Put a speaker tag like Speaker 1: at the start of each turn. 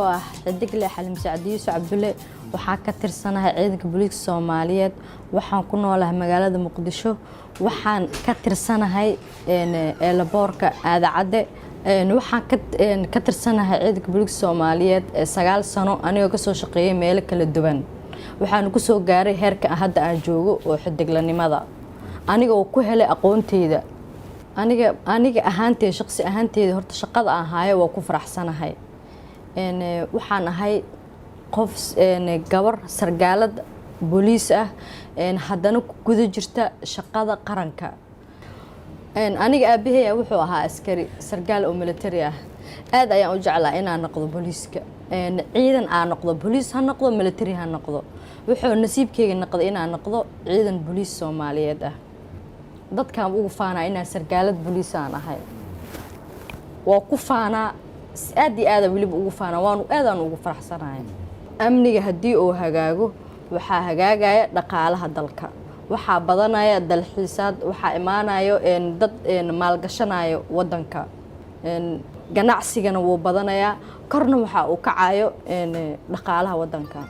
Speaker 1: anigoo ah xidigle Xalim Sacdiyo Cabdulle waxaan ka tirsanahay ciidanka booliiska Soomaaliyeed waxaan ku noolahay magaalada Muqdisho waxaan ka tirsanahay eelaboorka Aadacade waxaan ka tirsanahay ciidanka booliiska Soomaaliyeed 9 sano anigoo ka soo shaqeeyay meel kala duwan waxaan ku soo gaaray heerka hadda aan joogo oo xidiglanimada anigoo ku helay aqoonteyda aniga ahaantay shakhsi ahaanteyda horta shaqada aan haayo waa ku faraxsanahay waxaan ahay qof gabar sargaalad booliis ah haddana ku guda jirta shaqada qaranka aniga aabahay wuxuu ahaa askari sargaal oo military ah aad ayaan u jeclaa inaan noqdo booliiska ciidan aan noqdo booliis ha noqdo military ha noqdo wuxuu nasiibkeyga noqday inaan noqdo ciidan booliis Soomaaliyeed ah dadkan ugu faanaa inaan sargaalad booliis aan ahay waa ku faanaa aad iyo aad waliba ugu faanaa aadaan ugu faraxsanahay amniga haddii uu hagaago waxaa hagaagaya dhaqaalaha dalka waxaa badanaya dalxiisaad waxaa imaanayo dad maalgashanayo wadanka ganacsigana wuu badanayaa korna waxaa uu kacayo dhaqaalaha wadanka